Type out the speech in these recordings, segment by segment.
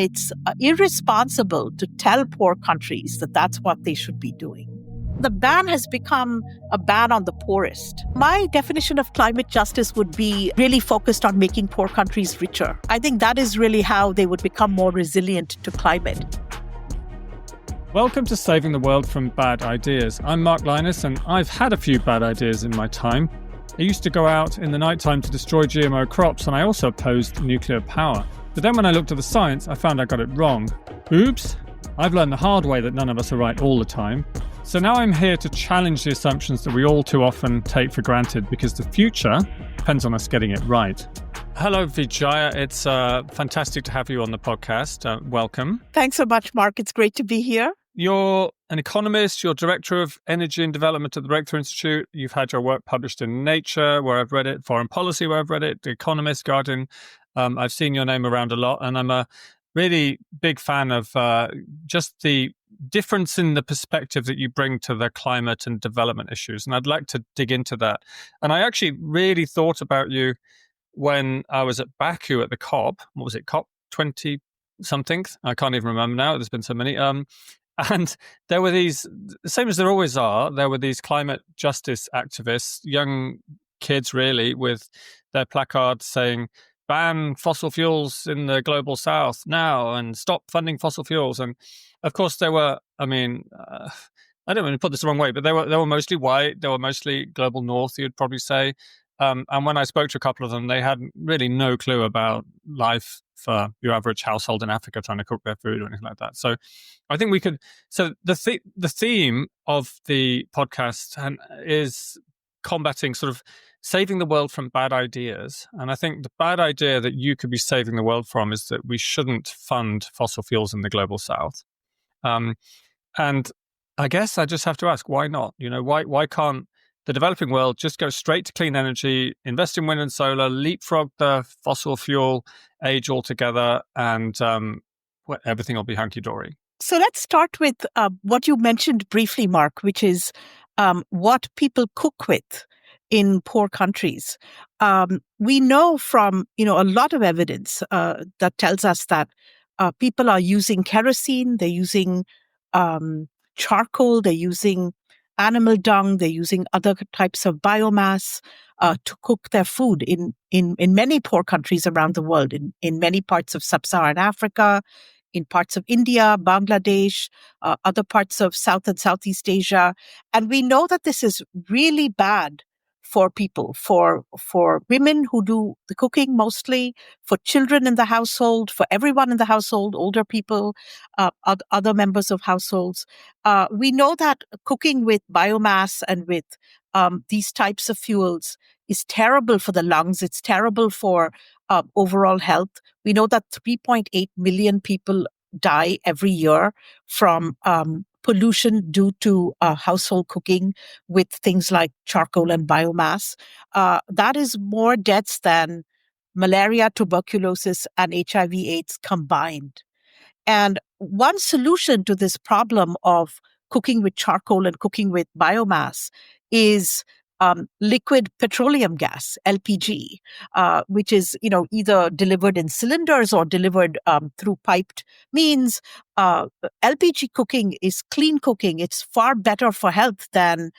It's irresponsible to tell poor countries that that's what they should be doing. The ban has become a ban on the poorest. My definition of climate justice would be really focused on making poor countries richer. I think that is really how they would become more resilient to climate. Welcome to Saving the World from Bad Ideas. I'm Mark Lynas, and I've had a few bad ideas in my time. I used to go out in the nighttime to destroy GMO crops, and I also opposed nuclear power. But then when I looked at the science, I found I got it wrong. Oops! I've learned the hard way that none of us are right all the time. So now I'm here to challenge the assumptions that we all too often take for granted, because the future depends on us getting it right. Hello, Vijaya. It's fantastic to have you on the podcast. Welcome. Thanks so much, Mark. It's great to be here. You're an economist. You're director of energy and development at the Breakthrough Institute. You've had your work published in Nature, where I've read it, Foreign Policy, where I've read it, The Economist, Guardian. I've seen your name around a lot, and I'm a really big fan of just the difference in the perspective that you bring to the climate and development issues. And I'd like to dig into that. And I actually really thought about you when I was at Baku at the COP. What was it, COP 20 something? I can't even remember now. There's been so many. And there were these, same as there always are, there were these climate justice activists, young kids really, with their placards saying, ban fossil fuels in the global south now and stop funding fossil fuels. And of course there were, I don't want to put this the wrong way, but they were mostly white, they were mostly global north, you'd probably say. And when I spoke to a couple of them, they had really no clue about life for your average household in Africa trying to cook their food or anything like that. So I think we could, so the theme of the podcast is combating sort of saving the world from bad ideas. And I think the bad idea that you could be saving the world from is that we shouldn't fund fossil fuels in the global south. And I guess I just have to ask, why not? You know, why can't the developing world just go straight to clean energy, invest in wind and solar, leapfrog the fossil fuel age altogether, and everything will be hunky-dory? So let's start with what you mentioned briefly, Mark, which is what people cook with in poor countries. We know from a lot of evidence that tells us that people are using kerosene, they're using charcoal, they're using animal dung, they're using other types of biomass to cook their food in many poor countries around the world, in many parts of sub-Saharan Africa, in parts of India, Bangladesh, other parts of South and Southeast Asia. And we know that this is really bad for people, for women who do the cooking mostly, for children in the household, for everyone in the household, older people, other members of households. We know that cooking with biomass and with these types of fuels is terrible for the lungs. It's terrible for overall health. We know that 3.8 million people die every year from pollution due to household cooking with things like charcoal and biomass. That is more deaths than malaria, tuberculosis, and HIV/AIDS combined. And one solution to this problem of cooking with charcoal and cooking with biomass is liquid petroleum gas, LPG, which is either delivered in cylinders or delivered through piped means. LPG cooking is clean cooking. It's far better for health than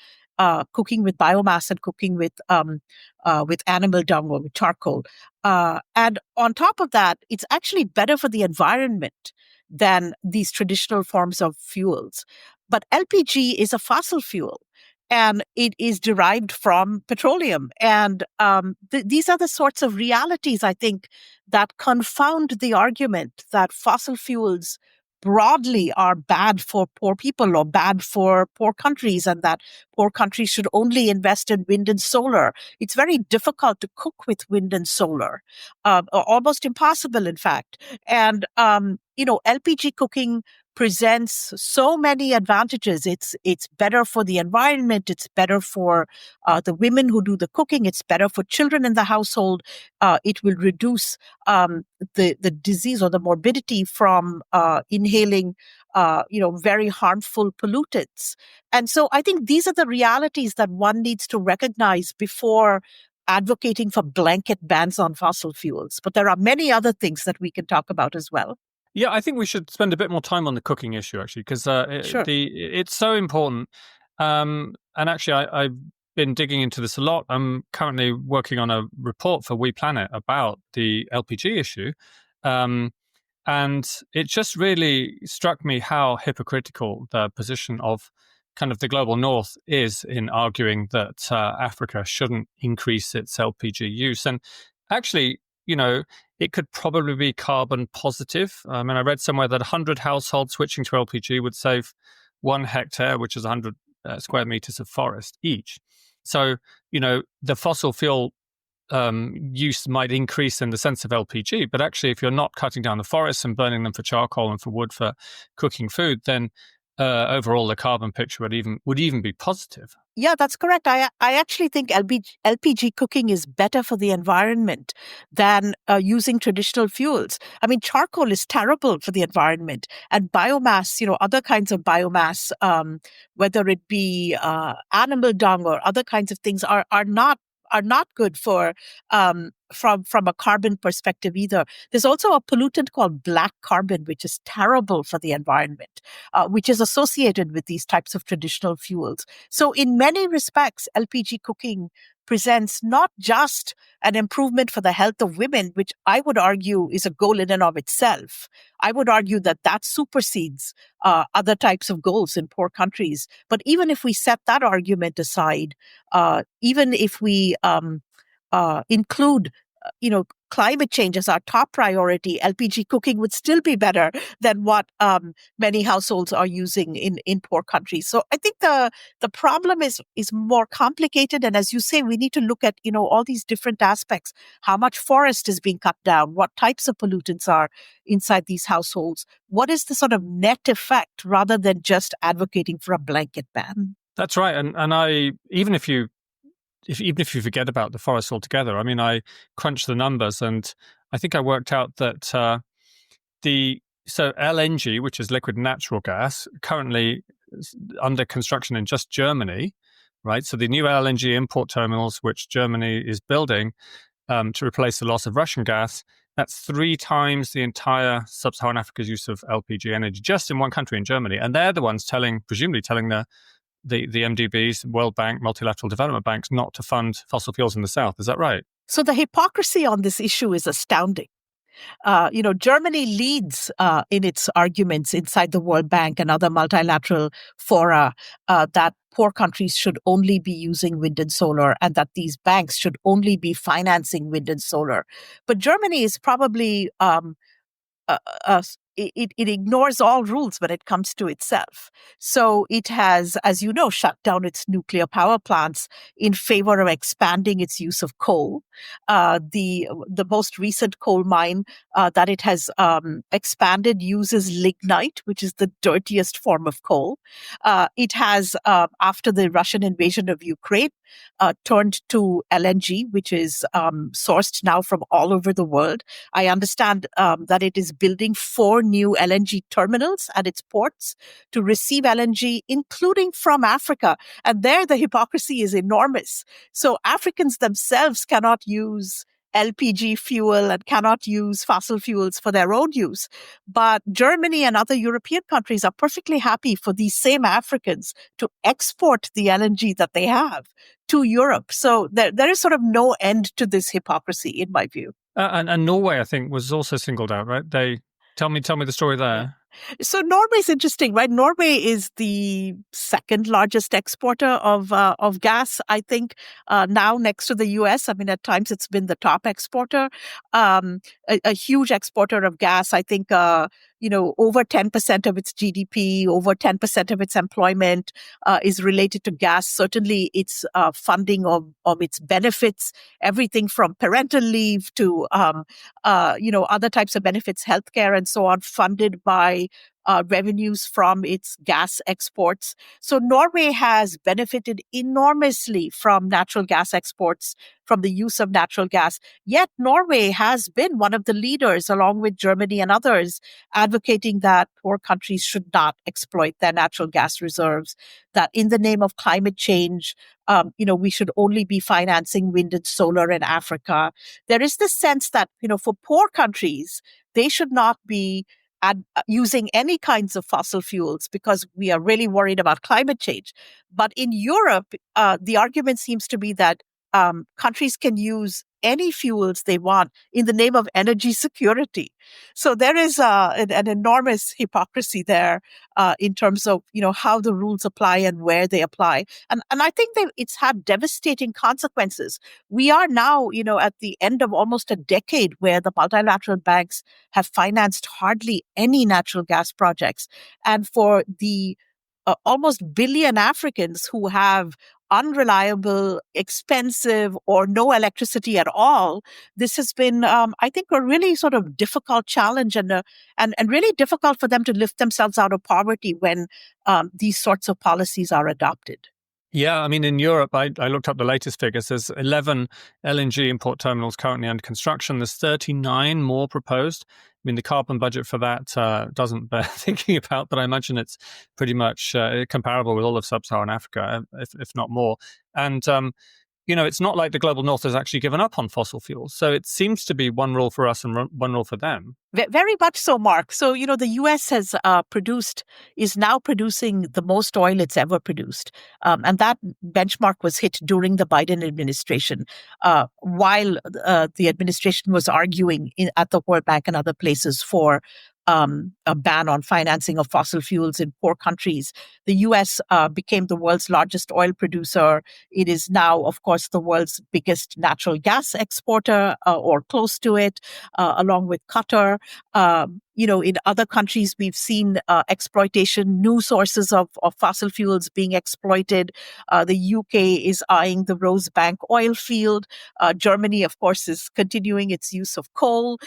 cooking with biomass and cooking with animal dung or with charcoal. And on top of that, it's actually better for the environment than these traditional forms of fuels. But LPG is a fossil fuel, and it is derived from petroleum. And these are the sorts of realities, I think, that confound the argument that fossil fuels broadly are bad for poor people or bad for poor countries, and that poor countries should only invest in wind and solar. It's very difficult to cook with wind and solar, almost impossible, in fact. And, LPG cooking presents so many advantages. It's better for the environment. It's better for the women who do the cooking. It's better for children in the household. It will reduce the disease or the morbidity from inhaling, very harmful pollutants. And so I think these are the realities that one needs to recognize before advocating for blanket bans on fossil fuels. But there are many other things that we can talk about as well. Yeah, I think we should spend a bit more time on the cooking issue, actually, because Sure. it's so important. And actually, I've been digging into this a lot. I'm currently working on a report for We Planet about the LPG issue. Um, and it just really struck me how hypocritical the position of kind of the global north is in arguing that Africa shouldn't increase its LPG use. And actually, it could probably be carbon positive. I mean, I read somewhere that 100 households switching to LPG would save 1 hectare, which is 100 square meters of forest each. So, the fossil fuel use might increase in the sense of LPG, but actually, if you're not cutting down the forests and burning them for charcoal and for wood for cooking food, then overall the carbon picture would even be positive. Yeah, that's correct. I actually think LPG cooking is better for the environment than using traditional fuels. I mean, charcoal is terrible for the environment, and biomass, other kinds of biomass, whether it be animal dung or other kinds of things, are not good for from a carbon perspective either. There's also a pollutant called black carbon, which is terrible for the environment, which is associated with these types of traditional fuels. So in many respects, LPG cooking presents not just an improvement for the health of women, which I would argue is a goal in and of itself. I would argue that that supersedes other types of goals in poor countries. But even if we set that argument aside, even if we include, climate change as our top priority, LPG cooking would still be better than what many households are using in poor countries. So I think the problem is more complicated, and as you say, we need to look at all these different aspects. How much forest is being cut down? What types of pollutants are inside these households? What is the sort of net effect, rather than just advocating for a blanket ban? That's right, and even if you forget about the forest altogether, I mean, I crunched the numbers, and I think I worked out that so LNG, which is liquid natural gas, currently under construction in just Germany, right? So the new LNG import terminals, which Germany is building to replace the loss of Russian gas, that's 3 times the entire sub-Saharan Africa's use of LPG energy, just in one country, in Germany. And they're the ones presumably telling the MDBs, World Bank, multilateral development banks, not to fund fossil fuels in the South. Is that right? So the hypocrisy on this issue is astounding. Germany leads in its arguments inside the World Bank and other multilateral fora that poor countries should only be using wind and solar, and that these banks should only be financing wind and solar. But Germany is probably it ignores all rules when it comes to itself. So it has, as you know, shut down its nuclear power plants in favor of expanding its use of coal. The most recent coal mine that it has expanded uses lignite, which is the dirtiest form of coal. It has, after the Russian invasion of Ukraine, turned to LNG, which is sourced now from all over the world. I understand that it is building 4 new LNG terminals at its ports to receive LNG, including from Africa. And there the hypocrisy is enormous. So Africans themselves cannot use LPG fuel and cannot use fossil fuels for their own use. But Germany and other European countries are perfectly happy for these same Africans to export the LNG that they have to Europe. So there is sort of no end to this hypocrisy, in my view. And Norway, I think, was also singled out, right? Tell me the story there. So Norway is interesting, right? Norway is the second largest exporter of gas, I think, now, next to the US. I mean, at times it's been the top exporter, a huge exporter of gas. I think, over 10% of its GDP, over 10% of its employment is related to gas. Certainly, its funding of its benefits, everything from parental leave to other types of benefits, healthcare, and so on, funded by revenues from its gas exports. So Norway has benefited enormously from natural gas exports, from the use of natural gas. Yet Norway has been one of the leaders, along with Germany and others, advocating that poor countries should not exploit their natural gas reserves, that in the name of climate change, we should only be financing wind and solar in Africa. There is this sense that, for poor countries, they should not be using any kinds of fossil fuels because we are really worried about climate change. But in Europe, the argument seems to be that countries can use any fuels they want in the name of energy security. So there is an enormous hypocrisy there in terms of how the rules apply and where they apply. And I think that it's had devastating consequences. We are now, at the end of almost a decade where the multilateral banks have financed hardly any natural gas projects. And for the almost billion Africans who have unreliable, expensive, or no electricity at all, this has been, I think, a really sort of difficult challenge and really difficult for them to lift themselves out of poverty when these sorts of policies are adopted. Yeah, I mean, in Europe, I looked up the latest figures. There's 11 LNG import terminals currently under construction. There's 39 more proposed. I mean, the carbon budget for that doesn't bear thinking about, but I imagine it's pretty much comparable with all of sub-Saharan Africa, if not more. And, it's not like the global north has actually given up on fossil fuels. So it seems to be one rule for us and one rule for them. Very much so, Mark. So, the US is now producing the most oil it's ever produced. And that benchmark was hit during the Biden administration, while the administration was arguing at the World Bank and other places for a ban on financing of fossil fuels in poor countries. The US became the world's largest oil producer. It is now, of course, the world's biggest natural gas exporter or close to it, along with Qatar. In other countries, we've seen exploitation, new sources of fossil fuels being exploited. The UK is eyeing the Rosebank oil field. Germany, of course, is continuing its use of coal.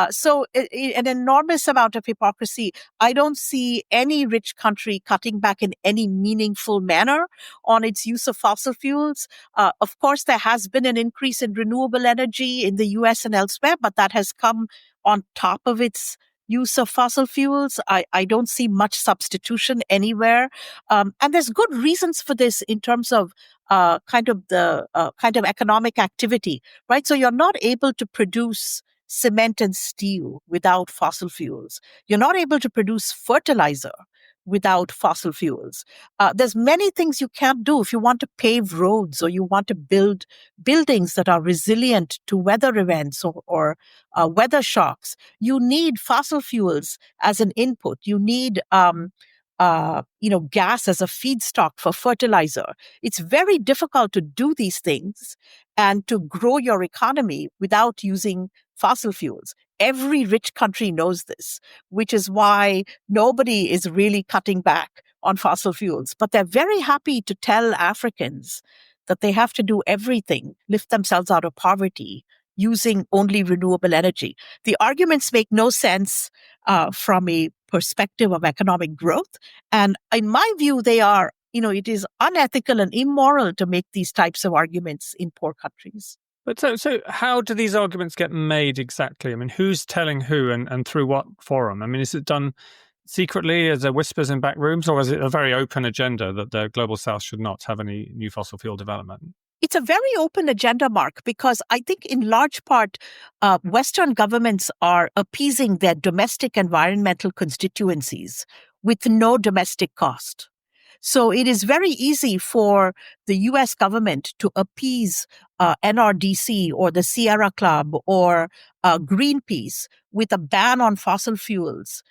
So an enormous amount of hypocrisy. I don't see any rich country cutting back in any meaningful manner on its use of fossil fuels. Of course, there has been an increase in renewable energy in the US and elsewhere, but that has come on top of its use of fossil fuels. I don't see much substitution anywhere. And there's good reasons for this in terms of kind of economic activity, right? So you're not able to produce cement and steel without fossil fuels. You're not able to produce fertilizer without fossil fuels. There's many things you can't do if you want to pave roads or you want to build buildings that are resilient to weather events or weather shocks. You need fossil fuels as an input. You need gas as a feedstock for fertilizer. It's very difficult to do these things and to grow your economy without using fossil fuels. Every rich country knows this, which is why nobody is really cutting back on fossil fuels. But they're very happy to tell Africans that they have to do everything, lift themselves out of poverty, using only renewable energy. The arguments make no sense from a perspective of economic growth. And in my view, they are, it is unethical and immoral to make these types of arguments in poor countries. But so how do these arguments get made exactly? I mean, who's telling who and through what forum? I mean, is it done secretly as there whispers in back rooms, or is it a very open agenda that the Global South should not have any new fossil fuel development? It's a very open agenda, Mark, because I think in large part, Western governments are appeasing their domestic environmental constituencies with no domestic cost. So it is very easy for the US government to appease NRDC or the Sierra Club or Greenpeace with a ban on fossil fuels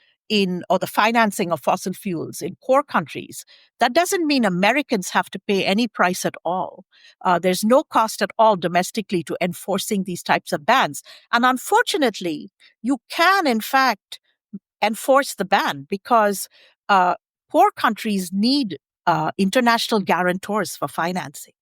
or the financing of fossil fuels in poor countries. That doesn't mean Americans have to pay any price at all. There's no cost at all domestically to enforcing these types of bans. And unfortunately, you can, in fact, enforce the ban because poor countries need international guarantors for financing.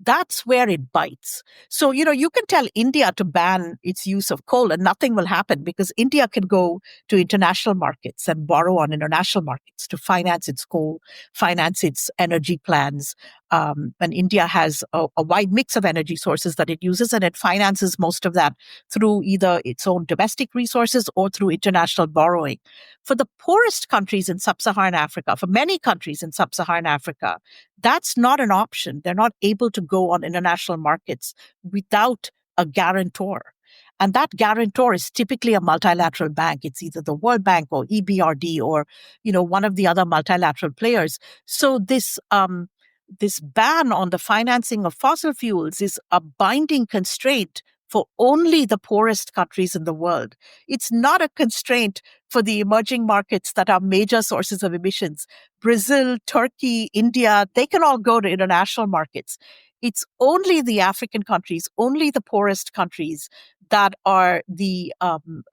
That's where it bites. So, you can tell India to ban its use of coal and nothing will happen because India can go to international markets and borrow on international markets to finance its coal, finance its energy plans. And India has a wide mix of energy sources that it uses, and it finances most of that through either its own domestic resources or through international borrowing. For the poorest countries in sub-Saharan Africa, for many countries in sub-Saharan Africa, that's not an option. They're not able to go on international markets without a guarantor. And that guarantor is typically a multilateral bank. It's either the World Bank or EBRD or, one of the other multilateral players. So this ban on the financing of fossil fuels is a binding constraint for only the poorest countries in the world. It's not a constraint for the emerging markets that are major sources of emissions. Brazil, Turkey, India, they can all go to international markets. It's only the African countries, only the poorest countries that are the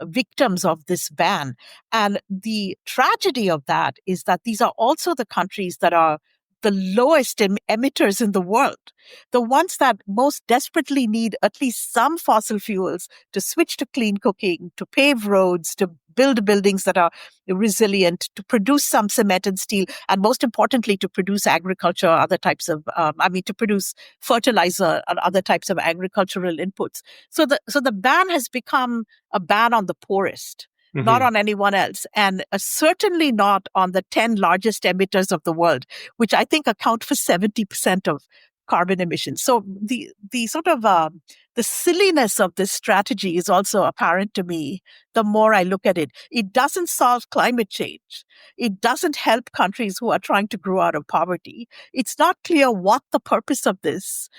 victims of this ban. And the tragedy of that is that these are also the countries that are the lowest emitters in the world, the ones that most desperately need at least some fossil fuels to switch to clean cooking, to pave roads, to build buildings that are resilient, to produce some cement and steel, and most importantly, to produce agriculture, other types of, to produce fertilizer and other types of agricultural inputs. So the ban has become a ban on the poorest. Not on anyone else, and certainly not on the 10 largest emitters of the world, which I think account for 70% of carbon emissions. So the sort of the silliness of this strategy is also apparent to me the more I look at it. It doesn't solve climate change. It doesn't help countries who are trying to grow out of poverty. It's not clear what the purpose of this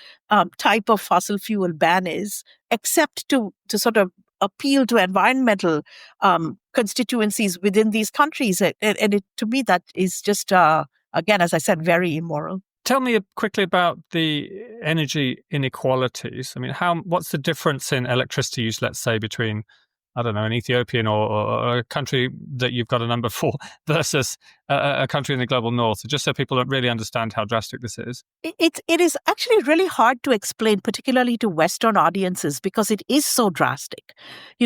type of fossil fuel ban is, except to sort of appeal to environmental constituencies within these countries. And to me, that is just, again, as I said, very immoral. Tell me quickly about the energy inequalities. I mean, what's the difference in electricity use, let's say, between, I don't know, an Ethiopian or a country that you've got a number for versus a country in the global north, just so people don't really understand how drastic this is? It is actually really hard to explain, particularly to Western audiences, because it is so drastic.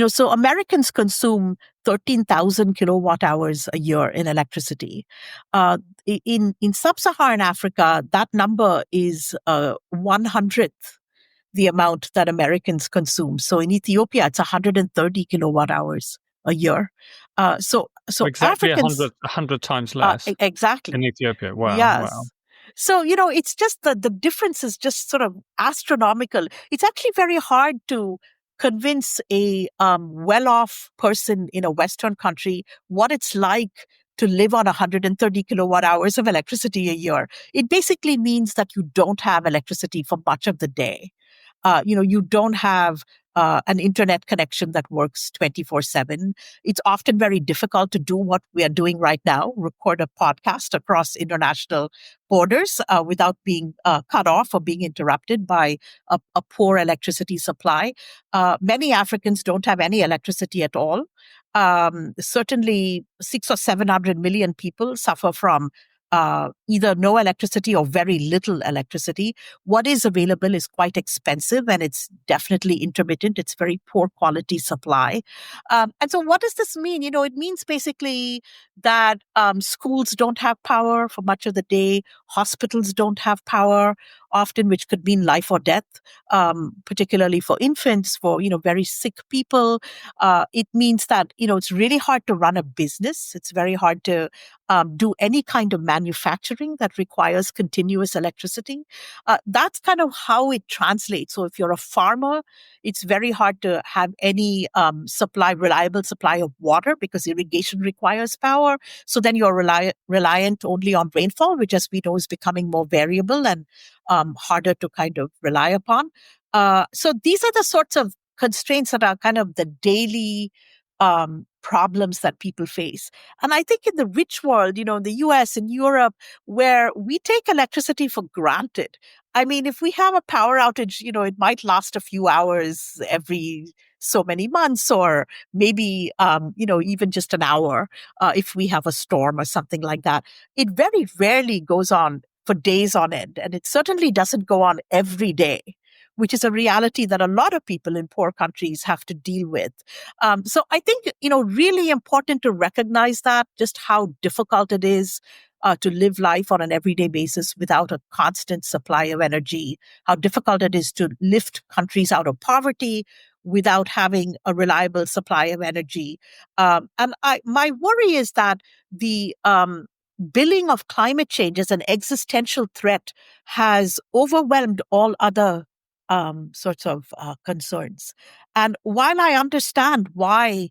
So Americans consume 13,000 kilowatt hours a year in electricity. In sub-Saharan Africa, that number is 1/100th the amount that Americans consume. So in Ethiopia, it's 130 kilowatt hours a year. So exactly Africans 100 times less. Exactly in Ethiopia. Wow. Yes. Wow. So, it's just the difference is just sort of astronomical. It's actually very hard to convince a well-off person in a Western country what it's like to live on 130 kilowatt hours of electricity a year. It basically means that you don't have electricity for much of the day. You don't have an internet connection that works 24/7. It's often very difficult to do what we are doing right now, record a podcast across international borders without being cut off or being interrupted by a poor electricity supply. Many Africans don't have any electricity at all. Certainly 600 or 700 million people suffer from either no electricity or very little electricity. What is available is quite expensive and it's definitely intermittent. It's very poor quality supply. And so what does this mean? It means basically that schools don't have power for much of the day. Hospitals don't have power often, which could mean life or death, particularly for infants, for, very sick people. It means that, it's really hard to run a business. It's very hard to do any kind of manufacturing that requires continuous electricity. That's kind of how it translates. So if you're a farmer, it's very hard to have any reliable supply of water because irrigation requires power. So then you're reliant only on rainfall, which, as we know, is becoming more variable and harder to kind of rely upon. So these are the sorts of constraints that are kind of the daily problems that people face. And I think in the rich world, the US and Europe, where we take electricity for granted. I mean, if we have a power outage, it might last a few hours every so many months, or maybe, even just an hour if we have a storm or something like that. It very rarely goes on for days on end. And it certainly doesn't go on every day, which is a reality that a lot of people in poor countries have to deal with. So I think, really important to recognize that, just how difficult it is to live life on an everyday basis without a constant supply of energy, how difficult it is to lift countries out of poverty without having a reliable supply of energy. And my worry is that the billing of climate change as an existential threat has overwhelmed all other sorts of concerns. And while I understand why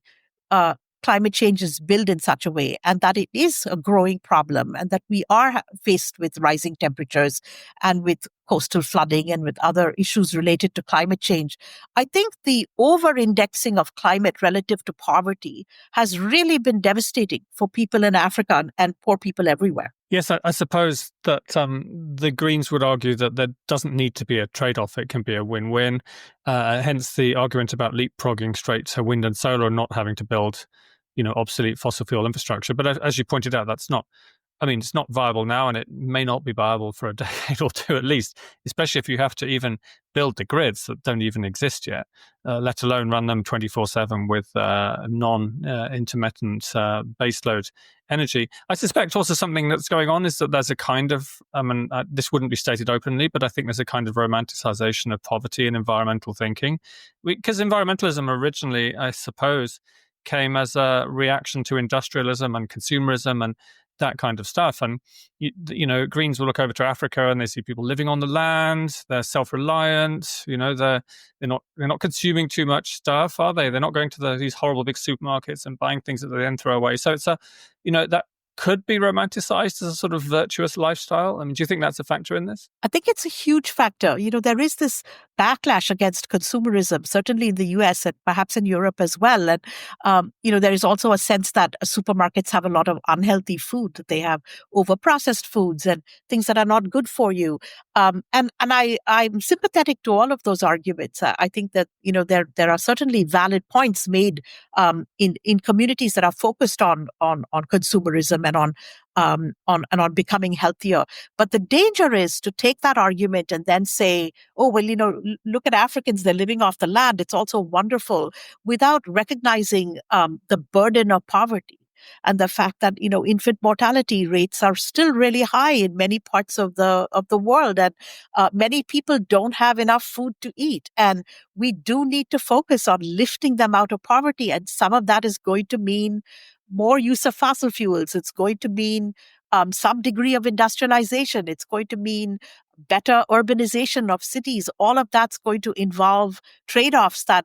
uh, climate change is built in such a way and that it is a growing problem and that we are faced with rising temperatures and with coastal flooding and with other issues related to climate change, I think the over indexing of climate relative to poverty has really been devastating for people in Africa and poor people everywhere. Yes, I suppose that the Greens would argue that there doesn't need to be a trade-off. It can be a win-win. Hence the argument about leapfrogging straight to wind and solar and not having to build, obsolete fossil fuel infrastructure. But as you pointed out, it's not viable now, and it may not be viable for a decade or two at least, especially if you have to even build the grids that don't even exist yet, let alone run them 24/7 with non-intermittent baseload energy. I suspect also something that's going on is that there's a kind of, this wouldn't be stated openly, but I think there's a kind of romanticization of poverty and environmental thinking. Because environmentalism originally, I suppose, came as a reaction to industrialism and consumerism and that kind of stuff. And, Greens will look over to Africa and they see people living on the land. They're self-reliant. They're not consuming too much stuff, are they? They're not going to these horrible big supermarkets and buying things that they then throw away. So it's that could be romanticized as a sort of virtuous lifestyle. Do you think that's a factor in this? I think it's a huge factor. There is this backlash against consumerism, certainly in the US and perhaps in Europe as well. And, there is also a sense that supermarkets have a lot of unhealthy food, that they have overprocessed foods and things that are not good for you. And I'm sympathetic to all of those arguments. I think that, there are certainly valid points made in communities that are focused on consumerism and on becoming healthier. But the danger is to take that argument and then say, oh, well, look at Africans, they're living off the land. It's also wonderful, without recognizing the burden of poverty and the fact that, infant mortality rates are still really high in many parts of the world. And many people don't have enough food to eat. And we do need to focus on lifting them out of poverty. And some of that is going to mean more use of fossil fuels. It's going to mean some degree of industrialization. It's going to mean better urbanization of cities. All of that's going to involve trade-offs that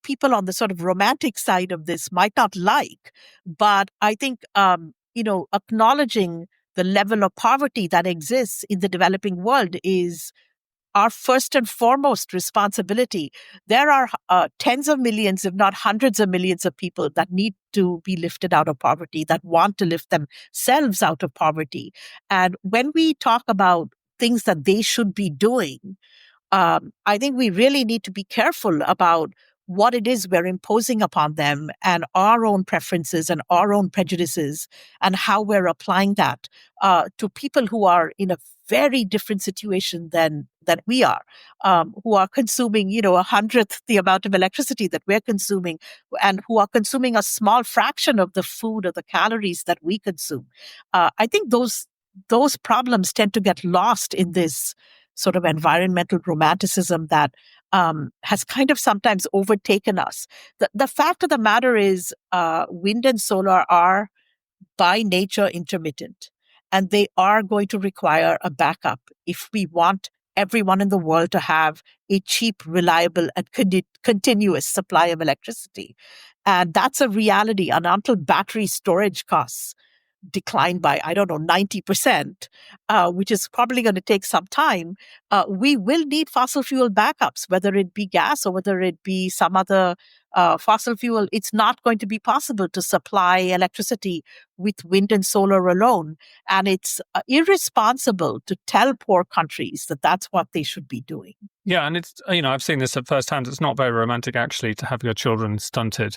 people on the sort of romantic side of this might not like. But I think, acknowledging the level of poverty that exists in the developing world is our first and foremost responsibility. There are tens of millions, if not hundreds of millions of people that need to be lifted out of poverty, that want to lift themselves out of poverty. And when we talk about things that they should be doing, I think we really need to be careful about what it is we're imposing upon them and our own preferences and our own prejudices and how we're applying that to people who are in a very different situation than we are, who are consuming, a hundredth the amount of electricity that we're consuming, and who are consuming a small fraction of the food or the calories that we consume. I think those problems tend to get lost in this sort of environmental romanticism that has kind of sometimes overtaken us. The fact of the matter is, wind and solar are by nature intermittent, and they are going to require a backup if we want everyone in the world to have a cheap, reliable, and continuous supply of electricity. And that's a reality. And until battery storage costs decline by, 90%, which is probably going to take some time, we will need fossil fuel backups, whether it be gas or whether it be some other fossil fuel. It's not going to be possible to supply electricity with wind and solar alone. And it's irresponsible to tell poor countries that that's what they should be doing. Yeah, and it's, I've seen this at first hand. It's not very romantic, actually, to have your children stunted,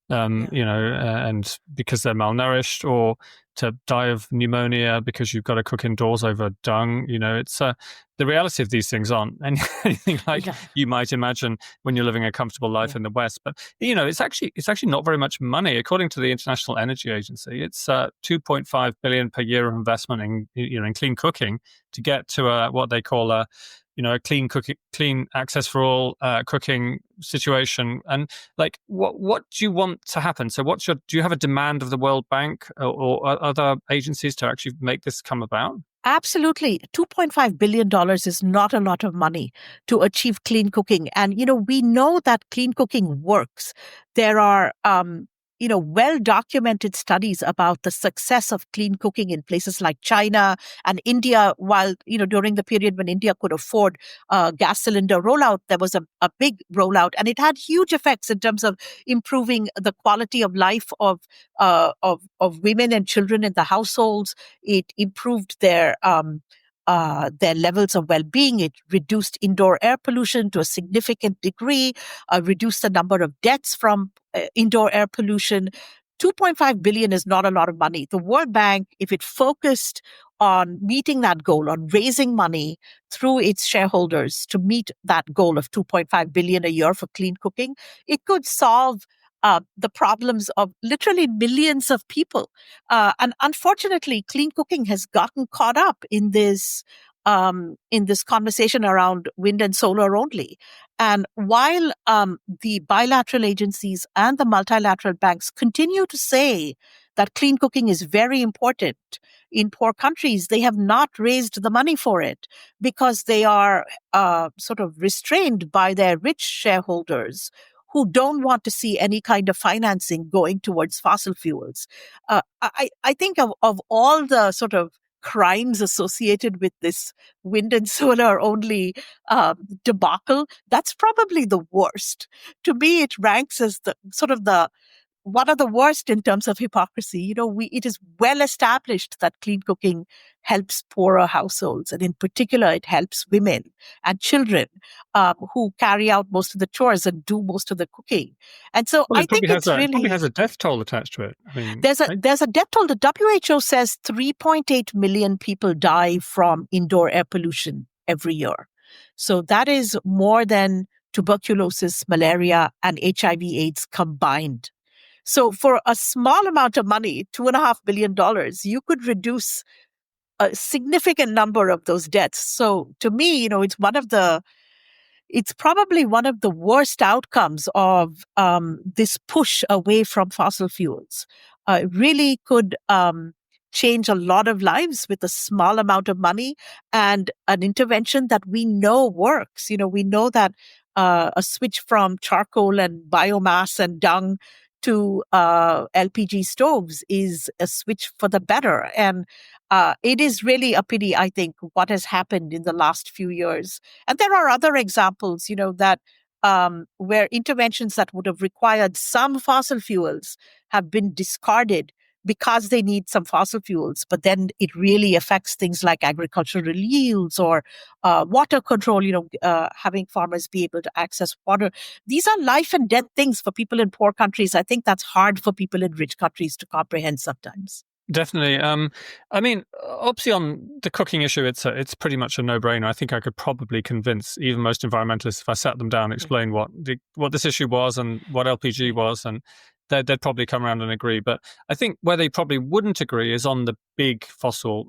and because they're malnourished, or to die of pneumonia because you've got to cook indoors over dung. It's the reality of these things aren't anything like you might imagine when you're living a comfortable life in the West. But it's actually not very much money, according to the International Energy Agency. It's 2.5 billion per year of investment in clean cooking to get to what they call a clean access for all cooking situation. And what do you want to happen? So do you have a demand of the World Bank or other agencies to actually make this come about? Absolutely. $2.5 billion is not a lot of money to achieve clean cooking. And, we know that clean cooking works. There are, well documented studies about the success of clean cooking in places like China and India. While, during the period when India could afford gas cylinder rollout, there was a big rollout, and it had huge effects in terms of improving the quality of life of women and children in the households. It improved their levels of well-being. It reduced indoor air pollution to a significant degree, reduced the number of deaths from indoor air pollution. 2.5 billion is not a lot of money. The World Bank, if it focused on meeting that goal, on raising money through its shareholders to meet that goal of 2.5 billion a year for clean cooking, it could solve the problems of literally millions of people. And unfortunately, clean cooking has gotten caught up in this conversation around wind and solar only. And while the bilateral agencies and the multilateral banks continue to say that clean cooking is very important in poor countries, they have not raised the money for it because they are sort of restrained by their rich shareholders who don't want to see any kind of financing going towards fossil fuels. I think of all the sort of crimes associated with this wind and solar only debacle, that's probably the worst. To me, it ranks as the sort of the one of the worst in terms of hypocrisy. It is well established that clean cooking helps poorer households, and in particular, it helps women and children who carry out most of the chores and do most of the cooking. And so Well, I think it's it probably really has a death toll attached to it. I mean, there's a death toll. The WHO says 3.8 million people die from indoor air pollution every year. So that is more than tuberculosis, malaria, and HIV/AIDS combined. So for a small amount of money, $2.5 billion, you could reduce a significant number of those deaths. So to me, it's probably one of the worst outcomes of this push away from fossil fuels. It really could change a lot of lives with a small amount of money and an intervention that we know works. We know that a switch from charcoal and biomass and dung to LPG stoves is a switch for the better. And it is really a pity, I think, what has happened in the last few years. And there are other examples, that where interventions that would have required some fossil fuels have been discarded because they need some fossil fuels, but then it really affects things like agricultural yields or water control, having farmers be able to access water. These are life and death things for people in poor countries. I think that's hard for people in rich countries to comprehend sometimes. Definitely. I mean, obviously, on the cooking issue, it's pretty much a no-brainer. I think I could probably convince even most environmentalists if I sat them down and explained what this issue was and what LPG was, and they'd probably come around and agree. But I think where they probably wouldn't agree is on the big fossil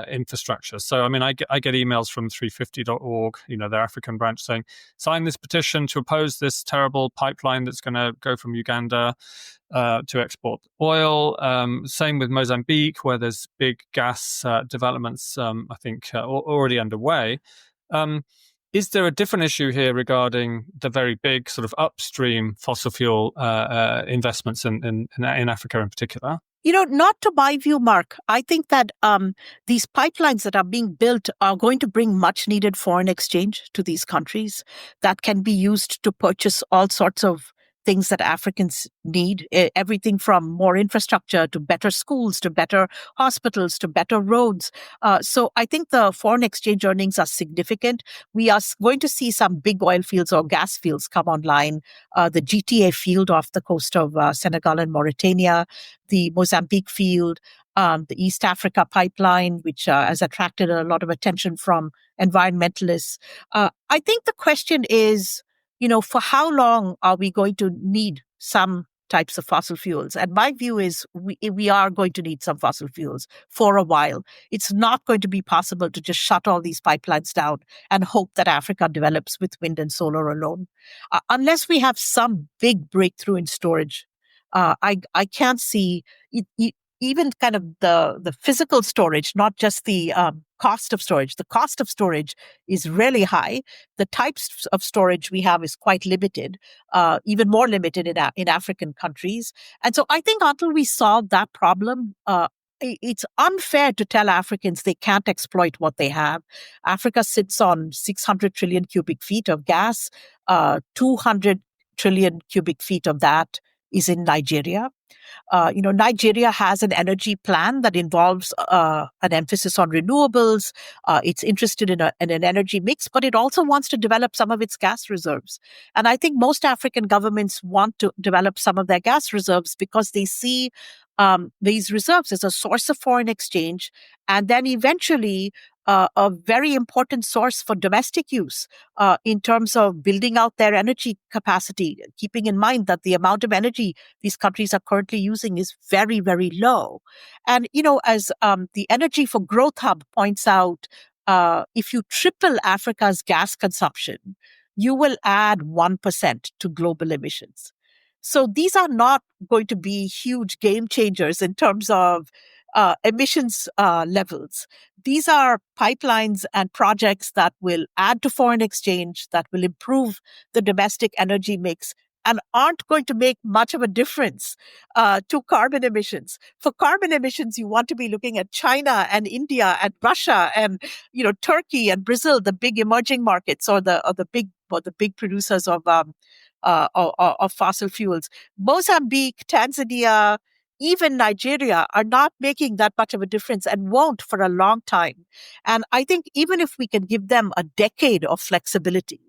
infrastructure. So, I mean, I get emails from 350.org, their African branch, saying, sign this petition to oppose this terrible pipeline that's going to go from Uganda to export oil. Same with Mozambique, where there's big gas developments, I think, already underway. Is there a different issue here regarding the very big sort of upstream fossil fuel investments in Africa in particular? Not to my view, Mark. I think that these pipelines that are being built are going to bring much needed foreign exchange to these countries that can be used to purchase all sorts of things that Africans need, everything from more infrastructure to better schools, to better hospitals, to better roads. So I think the foreign exchange earnings are significant. We are going to see some big oil fields or gas fields come online. The GTA field off the coast of Senegal and Mauritania, the Mozambique field, the East Africa pipeline, which has attracted a lot of attention from environmentalists. I think the question is, for how long are we going to need some types of fossil fuels? And my view is we are going to need some fossil fuels for a while. It's not going to be possible to just shut all these pipelines down and hope that Africa develops with wind and solar alone. Unless we have some big breakthrough in storage, I can't see it. even kind of the physical storage, not just the cost of storage. The cost of storage is really high. The types of storage we have is quite limited, even more limited in African countries. And so I think until we solve that problem, it's unfair to tell Africans they can't exploit what they have. Africa sits on 600 trillion cubic feet of gas, 200 trillion cubic feet of that is in Nigeria. Nigeria has an energy plan that involves an emphasis on renewables. It's interested in an energy mix, but it also wants to develop some of its gas reserves. And I think most African governments want to develop some of their gas reserves because they see these reserves as a source of foreign exchange, and then eventually a very important source for domestic use in terms of building out their energy capacity, keeping in mind that the amount of energy these countries are currently using is very, very low. And, as the Energy for Growth Hub points out, if you triple Africa's gas consumption, you will add 1% to global emissions. So these are not going to be huge game changers in terms of emissions levels. These are pipelines and projects that will add to foreign exchange, that will improve the domestic energy mix, and aren't going to make much of a difference to carbon emissions. For carbon emissions, you want to be looking at China and India and Russia and Turkey and Brazil, the big emerging markets, or the big producers of fossil fuels. Mozambique, Tanzania, even Nigeria are not making that much of a difference and won't for a long time. And I think even if we can give them a decade of flexibility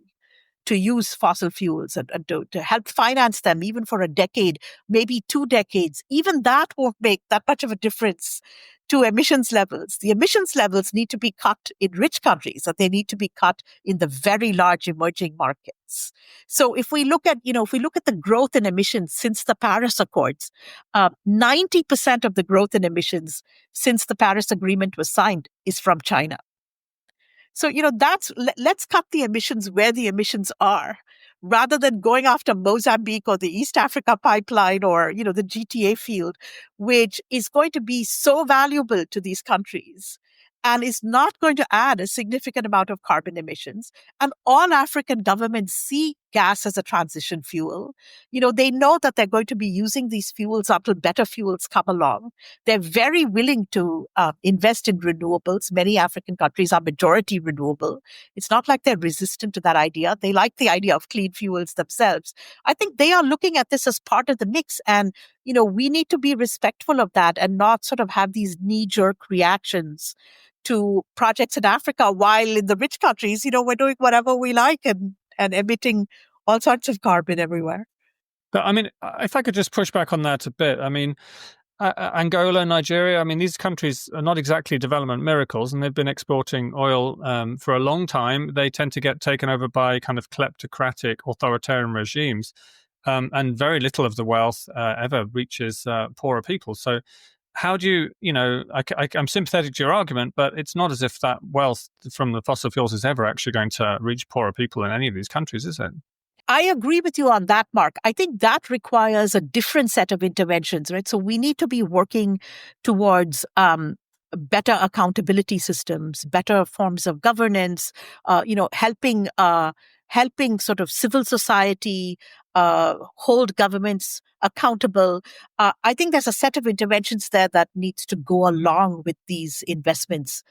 to use fossil fuels and to help finance them even for a decade, maybe 2 decades, even that won't make that much of a difference to emissions levels. The emissions levels need to be cut in rich countries, and they need to be cut in the very large emerging markets. So if we look at the growth in emissions since the Paris Accords, 90% of the growth in emissions since the Paris Agreement was signed is from China. So, let's cut the emissions where the emissions are, rather than going after Mozambique or the East Africa pipeline or, the GTA field, which is going to be so valuable to these countries and is not going to add a significant amount of carbon emissions. And all African governments see gas as a transition fuel. They know that they're going to be using these fuels until better fuels come along. They're very willing to invest in renewables. Many African countries are majority renewable. It's not like they're resistant to that idea. They like the idea of clean fuels themselves. I think they are looking at this as part of the mix. And, we need to be respectful of that and not sort of have these knee-jerk reactions to projects in Africa, while in the rich countries, we're doing whatever we like and emitting all sorts of carbon everywhere. But I mean, if I could just push back on that a bit, I mean, Angola, Nigeria, I mean, these countries are not exactly development miracles, and they've been exporting oil for a long time. They tend to get taken over by kind of kleptocratic authoritarian regimes, and very little of the wealth ever reaches poorer people. So how do I'm sympathetic to your argument, but it's not as if that wealth from the fossil fuels is ever actually going to reach poorer people in any of these countries, is it? I agree with you on that, Mark. I think that requires a different set of interventions, right? So we need to be working towards better accountability systems, better forms of governance, helping sort of civil society hold governments accountable. I think there's a set of interventions there that needs to go along with these investments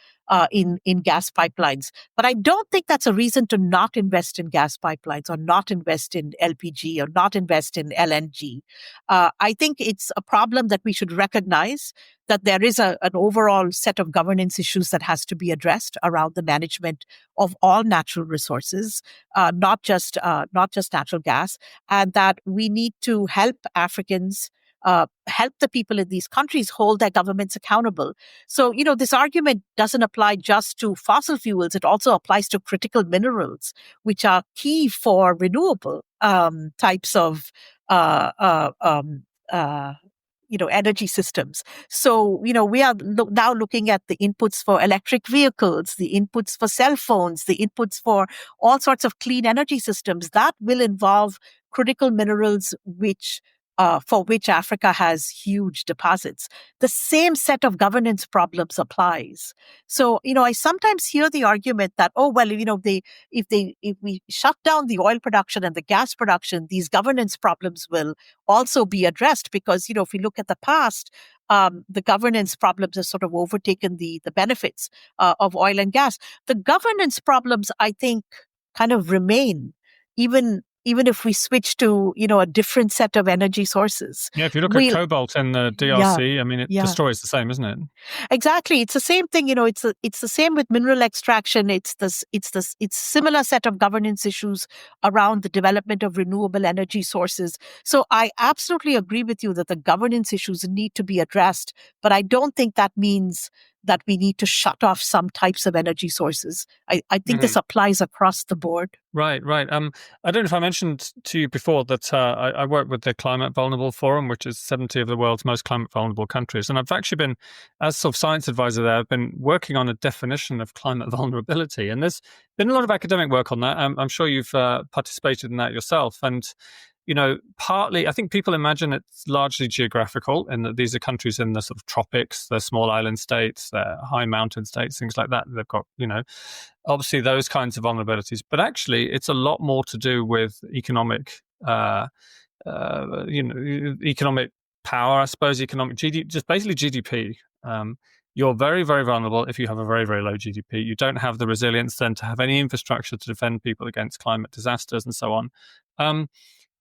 in gas pipelines. But I don't think that's a reason to not invest in gas pipelines or not invest in LPG or not invest in LNG. I think it's a problem that we should recognize that there is an overall set of governance issues that has to be addressed around the management of all natural resources, not just natural gas, and that we need to help Africans, help the people in these countries hold their governments accountable. So, this argument doesn't apply just to fossil fuels. It also applies to critical minerals, which are key for renewable types of energy systems. So, we are now looking at the inputs for electric vehicles, the inputs for cell phones, the inputs for all sorts of clean energy systems that will involve critical minerals, which for which Africa has huge deposits. The same set of governance problems applies. So, I sometimes hear the argument that, oh, well, if we shut down the oil production and the gas production, these governance problems will also be addressed because, if we look at the past, the governance problems have sort of overtaken the benefits of oil and gas. The governance problems, I think, kind of remain, even if we switch to a different set of energy sources. Yeah, if you look at we cobalt in the yeah DRC, I mean, the yeah story is the same, isn't it? exactly. It's the same thing. It's the same with mineral extraction. It's similar set of governance issues around the development of renewable energy sources. So I absolutely agree with you that the governance issues need to be addressed, but I don't think that means that we need to shut off some types of energy sources. I think this applies across the board. Right. I don't know if I mentioned to you before that I work with the Climate Vulnerable Forum, which is 70 of the world's most climate vulnerable countries. And I've actually been, as sort of science advisor there, I've been working on a definition of climate vulnerability. And there's been a lot of academic work on that. I'm sure you've participated in that yourself. And partly, I think people imagine it's largely geographical, and that these are countries in the sort of tropics, they're small island states, they're high mountain states, things like that. They've got, obviously those kinds of vulnerabilities. But actually, it's a lot more to do with economic, economic power, I suppose, economic GDP, just basically GDP. You're very, very vulnerable if you have a very, very low GDP. You don't have the resilience then to have any infrastructure to defend people against climate disasters and so on.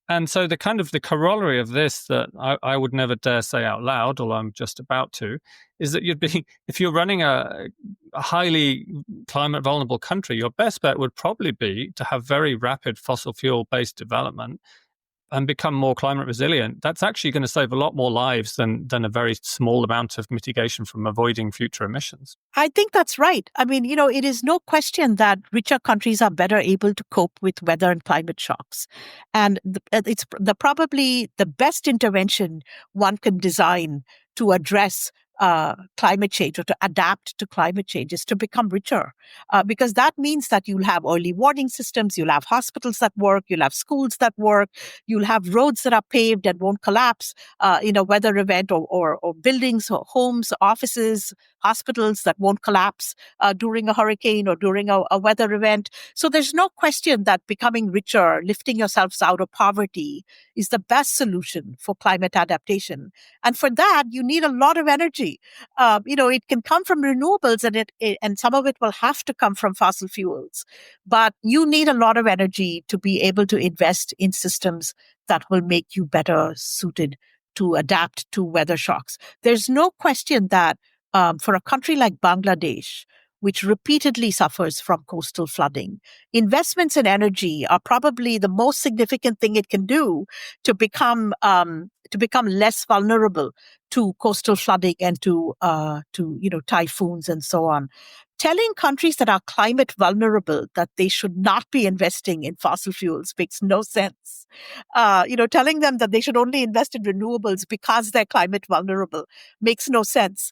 And so the corollary of this that I would never dare say out loud, although I'm just about to, is that if you're running a highly climate vulnerable country, your best bet would probably be to have very rapid fossil fuel based development and become more climate resilient. That's actually going to save a lot more lives than a very small amount of mitigation from avoiding future emissions. I think that's right. I mean, it is no question that richer countries are better able to cope with weather and climate shocks. And it's probably the best intervention one can design to address climate change or to adapt to climate change is to become richer. Because that means that you'll have early warning systems, you'll have hospitals that work, you'll have schools that work, you'll have roads that are paved and won't collapse in a weather event, or buildings or homes, offices, hospitals that won't collapse during a hurricane or during a weather event. So there's no question that becoming richer, lifting yourselves out of poverty is the best solution for climate adaptation. And for that, you need a lot of energy. It can come from renewables and some of it will have to come from fossil fuels. But you need a lot of energy to be able to invest in systems that will make you better suited to adapt to weather shocks. There's no question that for a country like Bangladesh, which repeatedly suffers from coastal flooding, investments in energy are probably the most significant thing it can do to become less vulnerable to coastal flooding and to typhoons and so on. Telling countries that are climate vulnerable that they should not be investing in fossil fuels makes no sense. Telling them that they should only invest in renewables because they're climate vulnerable makes no sense.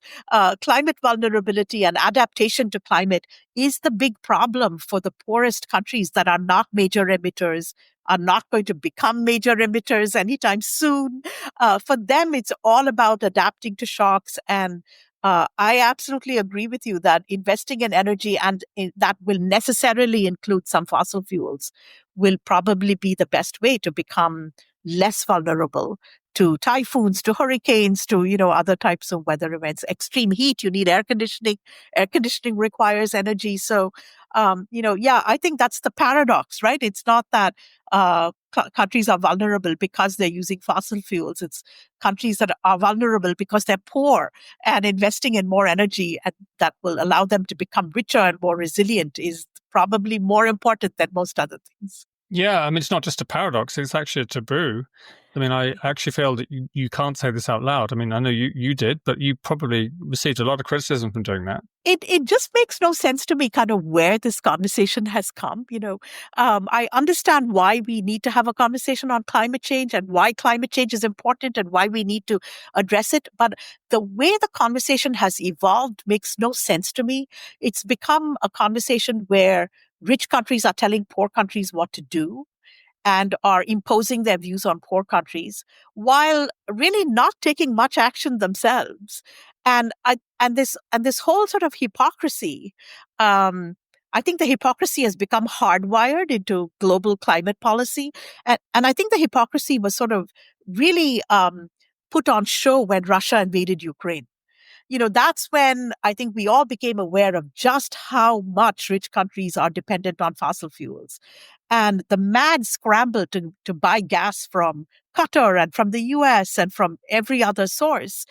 Climate vulnerability and adaptation to climate is the big problem for the poorest countries that are not major emitters, are not going to become major emitters anytime soon. For them, it's all about adapting to shocks. And I absolutely agree with you that investing in energy, and that will necessarily include some fossil fuels, will probably be the best way to become less vulnerable to typhoons, to hurricanes, to other types of weather events. Extreme heat, you need air conditioning. Air conditioning requires energy. So, I think that's the paradox, right? It's not that countries are vulnerable because they're using fossil fuels. It's countries that are vulnerable because they're poor, and investing in more energy and that will allow them to become richer and more resilient is probably more important than most other things. Yeah, I mean, it's not just a paradox, it's actually a taboo. I mean, I actually feel that you can't say this out loud. I mean, I know you did, but you probably received a lot of criticism from doing that. It just makes no sense to me kind of where this conversation has come. I understand why we need to have a conversation on climate change and why climate change is important and why we need to address it. But the way the conversation has evolved makes no sense to me. It's become a conversation where rich countries are telling poor countries what to do. and are imposing their views on poor countries while really not taking much action themselves. And this whole sort of hypocrisy, I think the hypocrisy has become hardwired into global climate policy. And I think the hypocrisy was sort of really put on show when Russia invaded Ukraine. That's when I think we all became aware of just how much rich countries are dependent on fossil fuels. And the mad scramble to buy gas from Qatar and from the US and from every other source,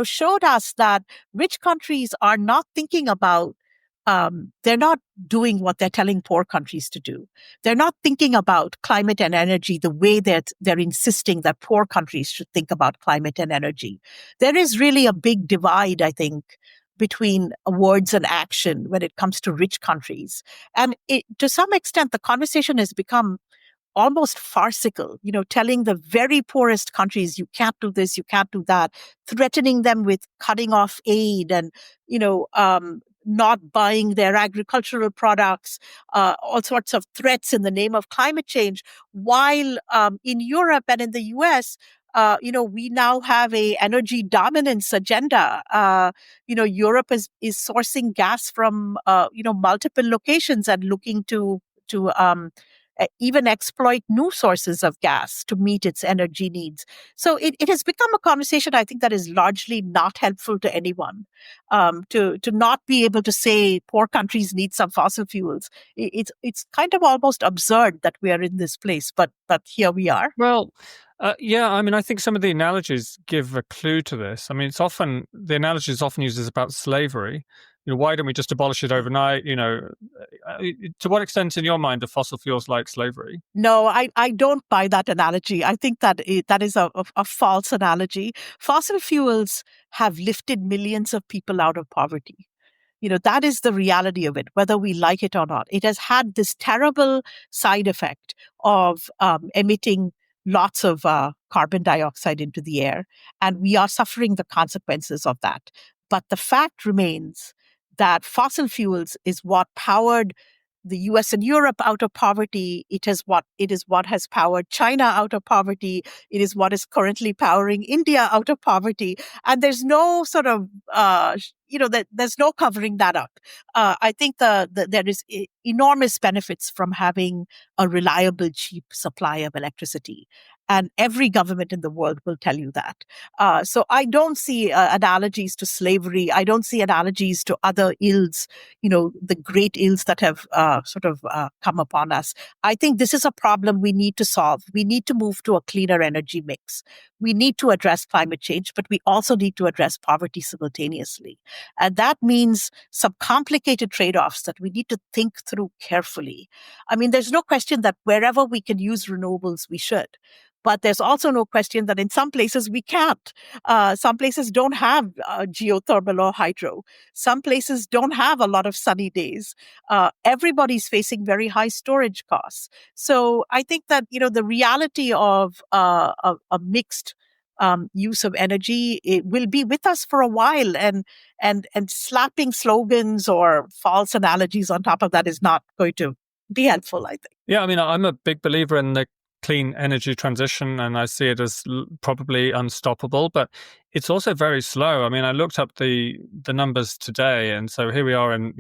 showed us that rich countries are not thinking about, they're not doing what they're telling poor countries to do. They're not thinking about climate and energy the way that they're insisting that poor countries should think about climate and energy. There is really a big divide, I think, between words and action when it comes to rich countries. And to some extent, the conversation has become almost farcical, telling the very poorest countries, you can't do this, you can't do that, threatening them with cutting off aid and, not buying their agricultural products, all sorts of threats in the name of climate change. While in Europe and in the US, we now have a energy dominance agenda. Europe is sourcing gas from, multiple locations and looking to even exploit new sources of gas to meet its energy needs. So it has become a conversation, I think, that is largely not helpful to anyone. To not be able to say poor countries need some fossil fuels. It's kind of almost absurd that we are in this place, but here we are. Well, yeah, I mean, I think some of the analogies give a clue to this. I mean, the analogy is often used as about slavery. Why don't we just abolish it overnight? To what extent, in your mind, are fossil fuels like slavery? No, I don't buy that analogy. I think that is a false analogy. Fossil fuels have lifted millions of people out of poverty. That is the reality of it, whether we like it or not. It has had this terrible side effect of emitting lots of carbon dioxide into the air, and we are suffering the consequences of that. But the fact remains that fossil fuels is what powered the US and Europe out of poverty. It is what has powered China out of poverty. It is what is currently powering India out of poverty. And there's no sort of, there's no covering that up. I think there is enormous benefits from having a reliable, cheap supply of electricity. And every government in the world will tell you that. So I don't see analogies to slavery. I don't see analogies to other ills, the great ills that have come upon us. I think this is a problem we need to solve. We need to move to a cleaner energy mix. We need to address climate change, but we also need to address poverty simultaneously. And that means some complicated trade-offs that we need to think through carefully. I mean, there's no question that wherever we can use renewables, we should. But there's also no question that in some places we can't. Some places don't have geothermal or hydro. Some places don't have a lot of sunny days. Everybody's facing very high storage costs. So I think that, the reality of a mixed use of energy, it will be with us for a while, and slapping slogans or false analogies on top of that is not going to be helpful, I think. Yeah, I mean, I'm a big believer in the clean energy transition, and I see it as probably unstoppable, but it's also very slow. I mean, I looked up the numbers today, and so here we are in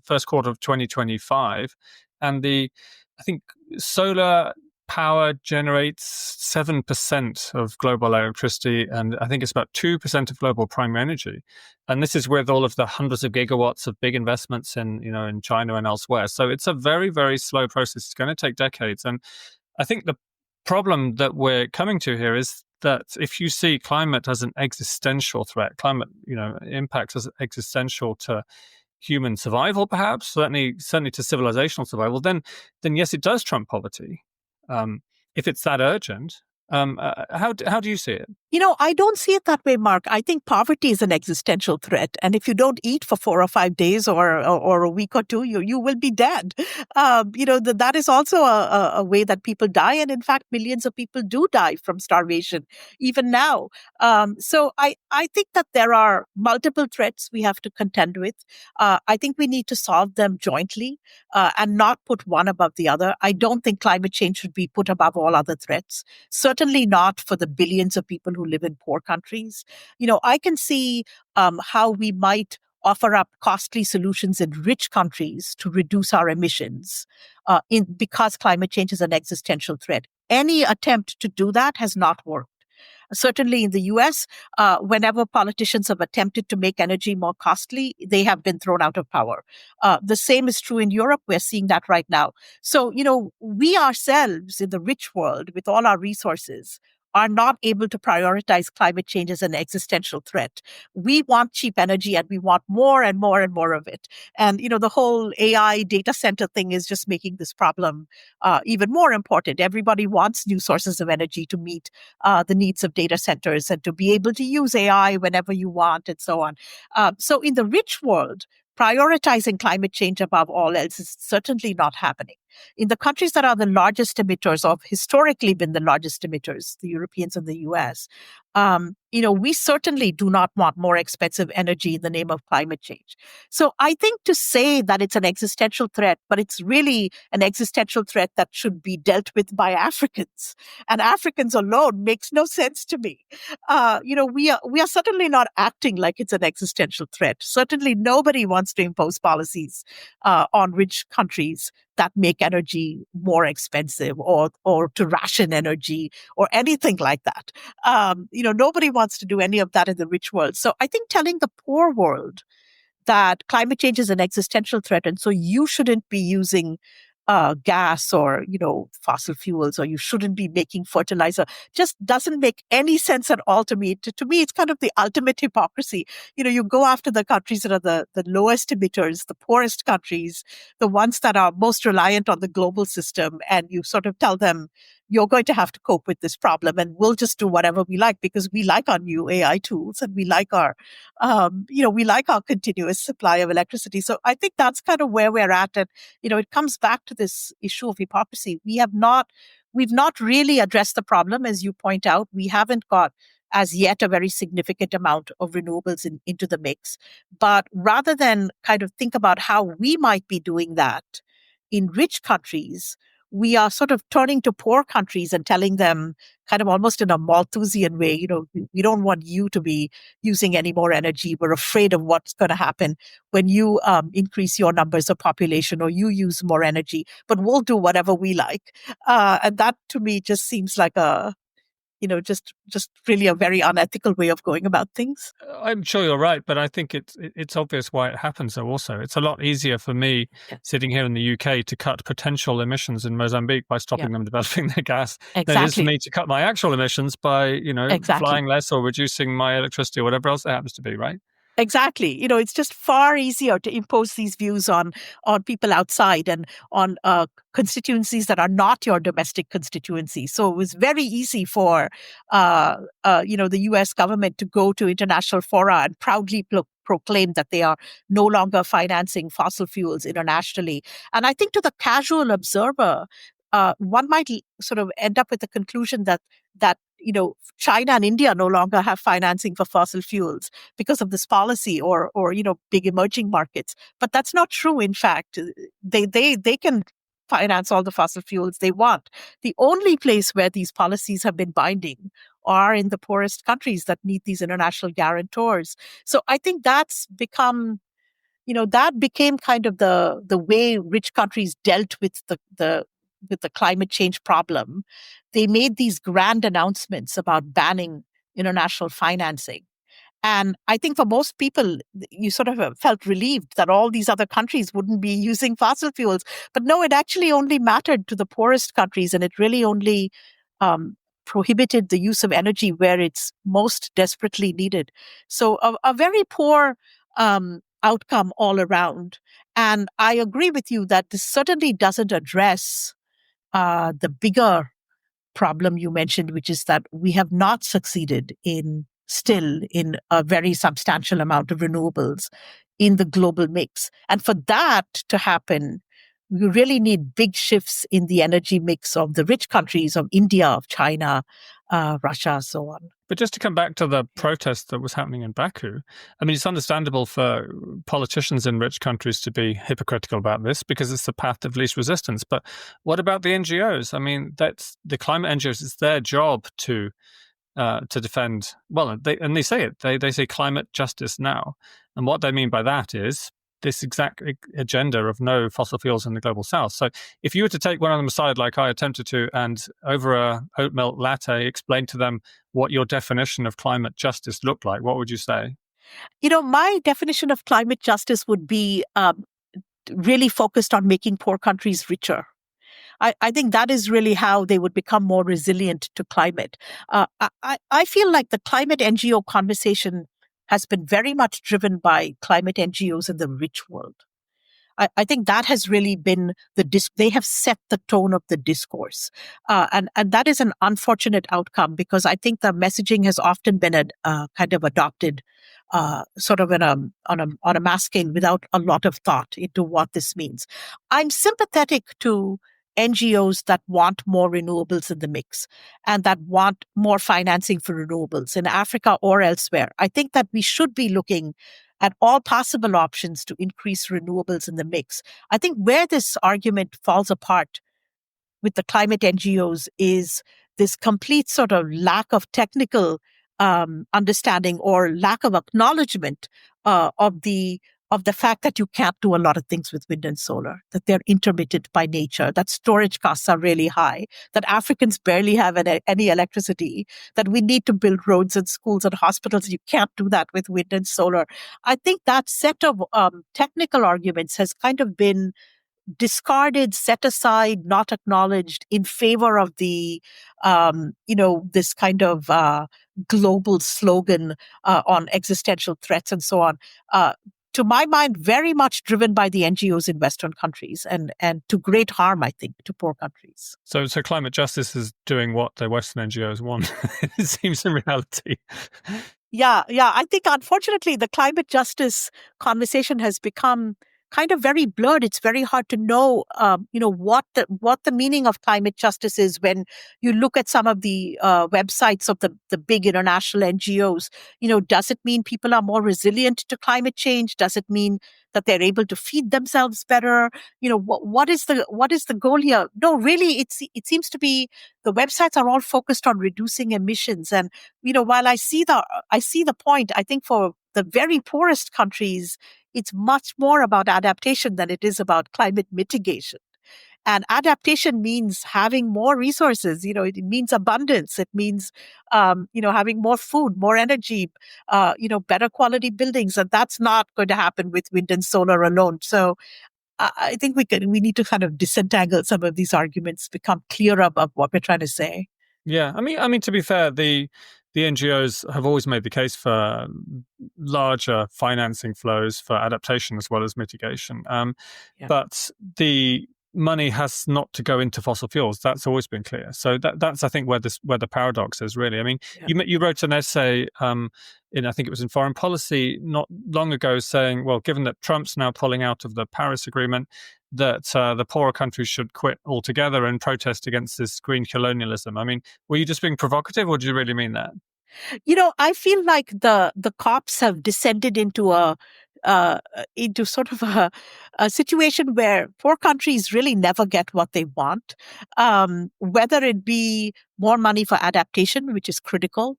first quarter of 2025, and I think solar power generates 7% of global electricity, and I think it's about 2% of global primary energy. And this is with all of the hundreds of gigawatts of big investments in China and elsewhere. So it's a very, very slow process. It's going to take decades. And I think the problem that we're coming to here is that if you see climate as an existential threat, climate, impacts as existential to human survival, perhaps, certainly to civilizational survival, then yes, it does trump poverty. If it's that urgent, How do you see it? I don't see it that way, Mark. I think poverty is an existential threat. And if you don't eat for 4 or 5 days or a week or two, you will be dead. That is also a way that people die. And in fact, millions of people do die from starvation, even now. So I think that there are multiple threats we have to contend with. I think we need to solve them jointly and not put one above the other. I don't think climate change should be put above all other threats. Certainly not for the billions of people who live in poor countries. I can see how we might offer up costly solutions in rich countries to reduce our emissions because climate change is an existential threat. Any attempt to do that has not worked. Certainly in the US, whenever politicians have attempted to make energy more costly, they have been thrown out of power. The same is true in Europe. We're seeing that right now. So, we ourselves in the rich world, with all our resources, are not able to prioritize climate change as an existential threat. We want cheap energy and we want more and more and more of it. And, the whole AI data center thing is just making this problem even more important. Everybody wants new sources of energy to meet the needs of data centers and to be able to use AI whenever you want and so on. So in the rich world, prioritizing climate change above all else is certainly not happening. In the countries that are the largest emitters, or have historically been the largest emitters, the Europeans and the US, we certainly do not want more expensive energy in the name of climate change. So I think to say that it's an existential threat, but it's really an existential threat that should be dealt with by Africans and Africans alone makes no sense to me. We are certainly not acting like it's an existential threat. Certainly nobody wants to impose policies on rich countries that make energy more expensive or to ration energy or anything like that. Nobody wants to do any of that in the rich world. So I think telling the poor world that climate change is an existential threat, and so you shouldn't be using gas or fossil fuels, or you shouldn't be making fertilizer, just doesn't make any sense at all to me. To me, it's kind of the ultimate hypocrisy. You go after the countries that are the lowest emitters, the poorest countries, the ones that are most reliant on the global system, and you sort of tell them, you're going to have to cope with this problem, and we'll just do whatever we like because we like our new AI tools and we like our continuous supply of electricity. So I think that's kind of where we're at. And, it comes back to this issue of hypocrisy. We've not really addressed the problem. As you point out, we haven't got as yet a very significant amount of renewables into the mix. But rather than kind of think about how we might be doing that in rich countries, we are sort of turning to poor countries and telling them kind of almost in a Malthusian way, we don't want you to be using any more energy. We're afraid of what's going to happen when you increase your numbers of population or you use more energy, but we'll do whatever we like. And that to me just seems like just really a very unethical way of going about things. I'm sure you're right, but I think it's obvious why it happens. Though also, it's a lot easier for me sitting here in the UK to cut potential emissions in Mozambique by stopping them developing their gas than it is for me to cut my actual emissions by flying less or reducing my electricity or whatever else it happens to be. Right. Exactly. It's just far easier to impose these views on people outside and on constituencies that are not your domestic constituency. So it was very easy for, the U.S. government to go to international fora and proudly proclaim that they are no longer financing fossil fuels internationally. And I think to the casual observer, one might sort of end up with the conclusion that China and India no longer have financing for fossil fuels because of this policy or big emerging markets. But that's not true. In fact, they can finance all the fossil fuels they want. The only place where these policies have been binding are in the poorest countries that need these international guarantors. So I think that became kind of the way rich countries dealt with the climate change problem. They made these grand announcements about banning international financing. And I think for most people, you sort of felt relieved that all these other countries wouldn't be using fossil fuels. But no, it actually only mattered to the poorest countries, and it really only prohibited the use of energy where it's most desperately needed. So a very poor outcome all around. And I agree with you that this certainly doesn't address the bigger problem you mentioned, which is that we have not succeeded still in a very substantial amount of renewables in the global mix. And for that to happen, we really need big shifts in the energy mix of the rich countries of India, of China, Russia, so on. But just to come back to the protest that was happening in Baku, I mean, it's understandable for politicians in rich countries to be hypocritical about this because it's the path of least resistance. But what about the NGOs? I mean, that's the climate NGOs. It's their job to defend. Well, they say it. They say climate justice now, and what they mean by that is this exact agenda of no fossil fuels in the global south. So if you were to take one of them aside, like I attempted to, and over a oat milk latte, explain to them what your definition of climate justice looked like, what would you say? My definition of climate justice would be really focused on making poor countries richer. I think that is really how they would become more resilient to climate. I feel like the climate NGO conversation has been very much driven by climate NGOs in the rich world. I think that has really been they have set the tone of the discourse. And that is an unfortunate outcome because I think the messaging has often been kind of adopted sort of on a mass scale without a lot of thought into what this means. I'm sympathetic to NGOs that want more renewables in the mix and that want more financing for renewables in Africa or elsewhere. I think that we should be looking at all possible options to increase renewables in the mix. I think where this argument falls apart with the climate NGOs is this complete sort of lack of technical understanding or lack of acknowledgement of the fact that you can't do a lot of things with wind and solar, that they're intermittent by nature, that storage costs are really high, that Africans barely have any electricity, that we need to build roads and schools and hospitals. You can't do that with wind and solar. I think that set of technical arguments has kind of been discarded, set aside, not acknowledged in favor of this kind of global slogan on existential threats and so on. To my mind, very much driven by the NGOs in Western countries and to great harm, I think, to poor countries. So climate justice is doing what the Western NGOs want, it seems in reality. Yeah. I think, unfortunately, the climate justice conversation has become kind of very blurred. It's very hard to know, what the meaning of climate justice is when you look at some of the websites of the big international NGOs. Does it mean people are more resilient to climate change? Does it mean that they're able to feed themselves better? What is the goal here? No, really, it seems to be the websites are all focused on reducing emissions. And while I see the point, I think for the very poorest countries, it's much more about adaptation than it is about climate mitigation. And adaptation means having more resources. It means abundance. It means, having more food, more energy, better quality buildings. And that's not going to happen with wind and solar alone. So I think we need to kind of disentangle some of these arguments, become clearer about what we're trying to say. Yeah, I mean, to be fair, the NGOs have always made the case for larger financing flows for adaptation as well as mitigation. But the money has not to go into fossil fuels. That's always been clear. So that's I think where the paradox is really. I mean, you wrote an essay I think it was in Foreign Policy not long ago saying, well, given that Trump's now pulling out of the Paris Agreement, that the poorer countries should quit altogether and protest against this green colonialism. I mean, were you just being provocative or did you really mean that? I feel like the cops have descended into into sort of a situation where poor countries really never get what they want, whether it be more money for adaptation, which is critical,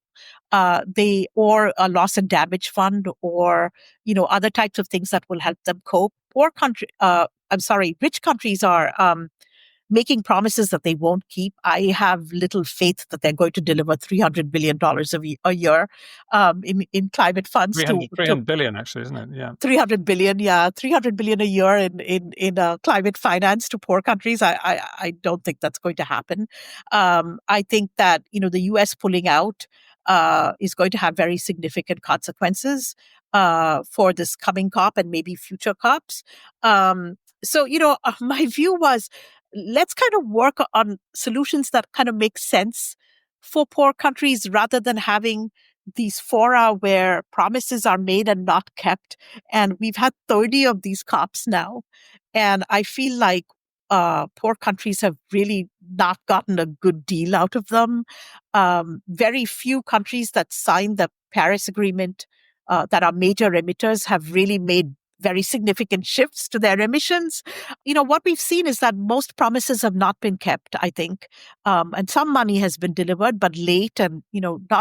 or a loss and damage fund, or other types of things that will help them cope. Rich countries are making promises that they won't keep. I have little faith that they're going to deliver $300 billion a year in climate funds. 300 billion, actually, isn't it? Yeah. 300 billion, yeah. 300 billion a year in climate finance to poor countries. I don't think that's going to happen. I think that, the US pulling out is going to have very significant consequences for this coming COP and maybe future COPs. So, my view was, let's kind of work on solutions that kind of make sense for poor countries rather than having these fora where promises are made and not kept. And we've had 30 of these COPs now. And I feel like poor countries have really not gotten a good deal out of them. Very few countries that signed the Paris Agreement that are major emitters have really made very significant shifts to their emissions. What we've seen is that most promises have not been kept, I think. And some money has been delivered, but late and,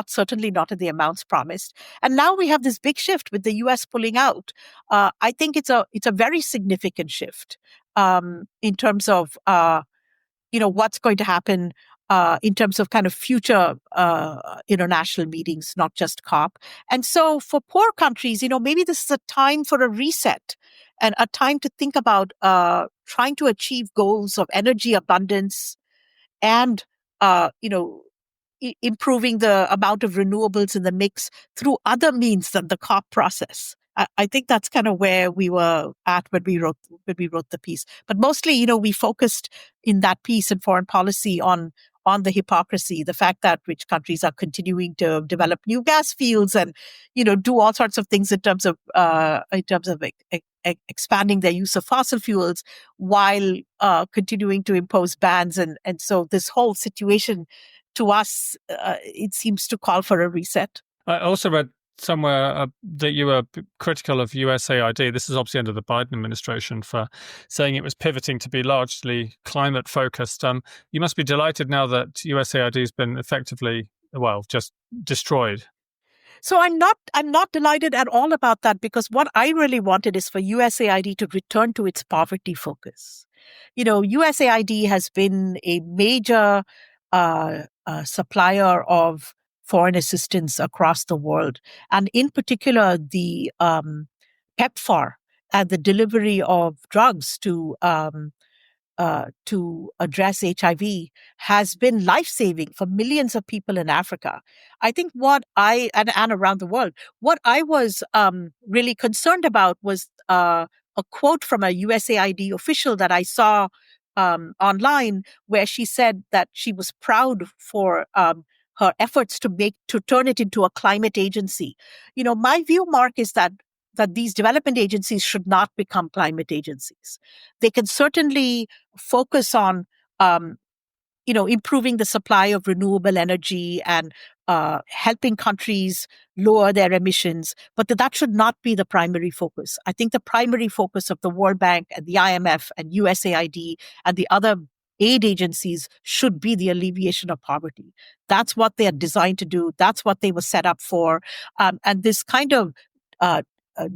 certainly not in the amounts promised. And now we have this big shift with the US pulling out. I think it's a very significant shift in terms of what's going to happen in terms of kind of future international meetings, not just COP. And so for poor countries, maybe this is a time for a reset and a time to think about trying to achieve goals of energy abundance and, improving the amount of renewables in the mix through other means than the COP process. I think that's kind of where we were at when we wrote the piece. But mostly, we focused in that piece in foreign policy on the hypocrisy, the fact that rich countries are continuing to develop new gas fields and do all sorts of things in terms of expanding their use of fossil fuels while continuing to impose bans, and so this whole situation to us it seems to call for a reset. I also read somewhere that you were critical of USAID. This is obviously under the Biden administration, for saying it was pivoting to be largely climate focused. You must be delighted now that USAID has been effectively, just destroyed. So I'm not delighted at all about that, because what I really wanted is for USAID to return to its poverty focus. USAID has been a major supplier of foreign assistance across the world, and in particular the PEPFAR and the delivery of drugs to address HIV has been life-saving for millions of people in Africa. I think and around the world, what I was really concerned about was a quote from a USAID official that I saw online, where she said that she was proud for her efforts to turn it into a climate agency. My view, Mark, is that these development agencies should not become climate agencies. They can certainly focus on, improving the supply of renewable energy and helping countries lower their emissions, but that should not be the primary focus. I think the primary focus of the World Bank and the IMF and USAID and the other aid agencies should be the alleviation of poverty. That's what they are designed to do. That's what they were set up for. And this kind of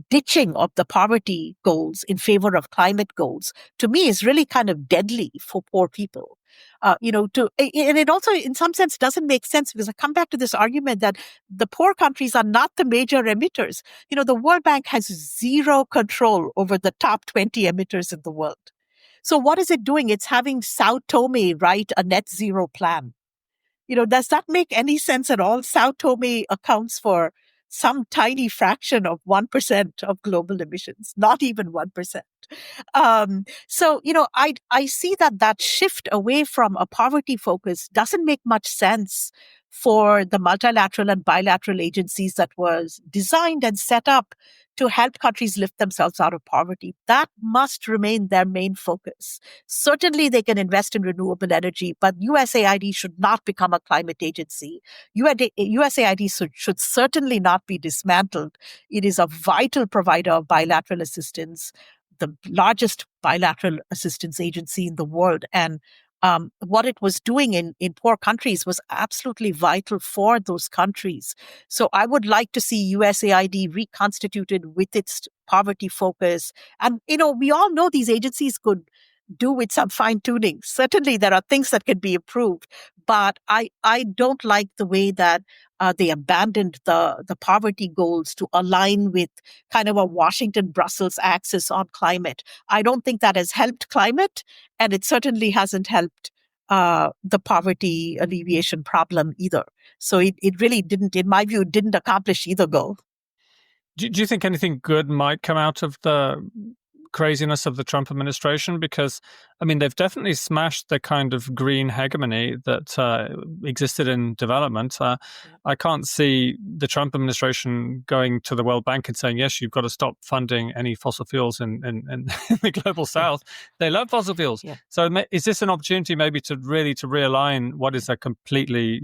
ditching of the poverty goals in favor of climate goals, to me, is really kind of deadly for poor people. And it also, in some sense, doesn't make sense, because I come back to this argument that the poor countries are not the major emitters. The World Bank has zero control over the top 20 emitters in the world. So what is it doing? It's having Sao Tome write a net zero plan. Does that make any sense at all? Sao Tome accounts for some tiny fraction of 1% of global emissions, not even 1%. So, I see that shift away from a poverty focus doesn't make much sense for the multilateral and bilateral agencies that was designed and set up to help countries lift themselves out of poverty. That must remain their main focus. Certainly, they can invest in renewable energy, but USAID should not become a climate agency. USAID should certainly not be dismantled. It is a vital provider of bilateral assistance, the largest bilateral assistance agency in the world. And what it was doing in poor countries was absolutely vital for those countries. So I would like to see USAID reconstituted with its poverty focus. And, we all know these agencies could do with some fine tuning. Certainly there are things that can be improved, but I don't like the way that they abandoned the poverty goals to align with kind of a Washington-Brussels axis on climate. I don't think that has helped climate, and it certainly hasn't helped the poverty alleviation problem either. So it really didn't, in my view, didn't accomplish either goal. Do you think anything good might come out of the craziness of the Trump administration? Because I mean, they've definitely smashed the kind of green hegemony that existed in development. I can't see the Trump administration going to the World Bank and saying, yes, you've got to stop funding any fossil fuels in the global south. They love fossil fuels. Yeah. So is this an opportunity maybe to realign what is a completely,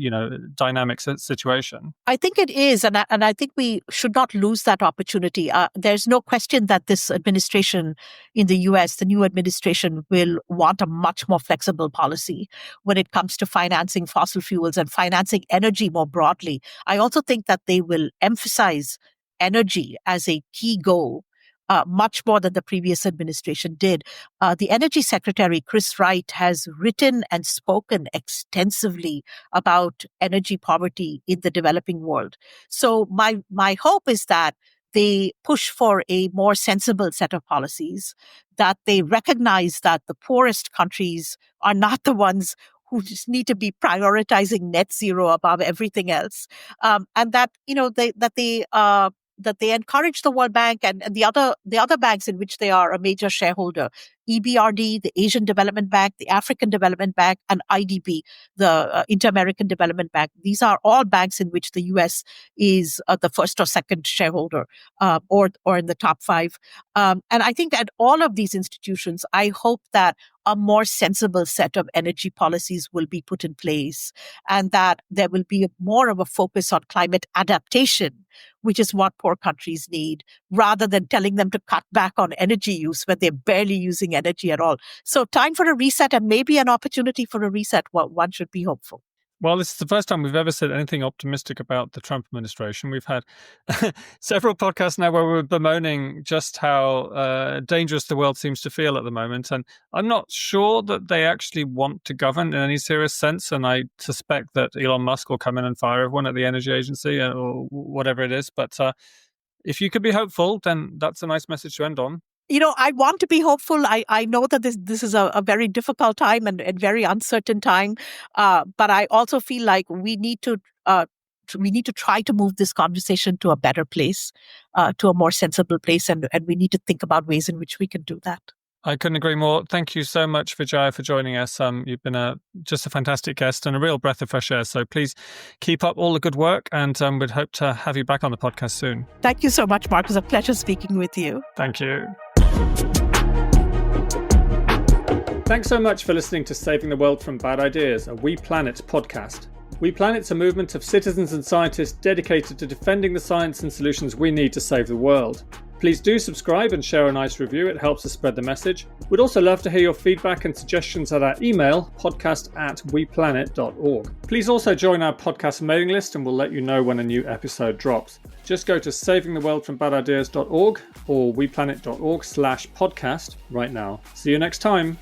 dynamic situation? I think it is. And I think we should not lose that opportunity. There's no question that this administration in the US, the new administration, will want a much more flexible policy when it comes to financing fossil fuels and financing energy more broadly. I also think that they will emphasize energy as a key goal. Much more than the previous administration did. The Energy Secretary, Chris Wright, has written and spoken extensively about energy poverty in the developing world. So my hope is that they push for a more sensible set of policies, that they recognize that the poorest countries are not the ones who just need to be prioritizing net zero above everything else, and that they encourage the World Bank and the other banks in which they are a major shareholder, EBRD, the Asian Development Bank, the African Development Bank, and IDB, the Inter-American Development Bank. These are all banks in which the U.S. is the first or second shareholder, or in the top five. And I think at all of these institutions, I hope that a more sensible set of energy policies will be put in place, and that there will be more of a focus on climate adaptation, which is what poor countries need, rather than telling them to cut back on energy use when they're barely using energy at all. So time for a reset, and maybe an opportunity for a reset. Well, one should be hopeful. Well, this is the first time we've ever said anything optimistic about the Trump administration. We've had several podcasts now where we're bemoaning just how dangerous the world seems to feel at the moment. And I'm not sure that they actually want to govern in any serious sense. And I suspect that Elon Musk will come in and fire everyone at the energy agency or whatever it is. But if you could be hopeful, then that's a nice message to end on. I want to be hopeful. I know that this is a very difficult time and very uncertain time. But I also feel like we need to try to move this conversation to a better place, to a more sensible place. And we need to think about ways in which we can do that. I couldn't agree more. Thank you so much, Vijaya, for joining us. You've been just a fantastic guest and a real breath of fresh air. So please keep up all the good work, and we'd hope to have you back on the podcast soon. Thank you so much, Mark. It was a pleasure speaking with you. Thank you. Thanks so much for listening to Saving the World from Bad Ideas, a We Planet podcast. We Planet's a movement of citizens and scientists dedicated to defending the science and solutions we need to save the world. Please do subscribe and share a nice review. It helps us spread the message. We'd also love to hear your feedback and suggestions at our email, podcast@weplanet.org. Please also join our podcast mailing list and we'll let you know when a new episode drops. Just go to savingtheworldfrombadideas.org or weplanet.org/podcast right now. See you next time.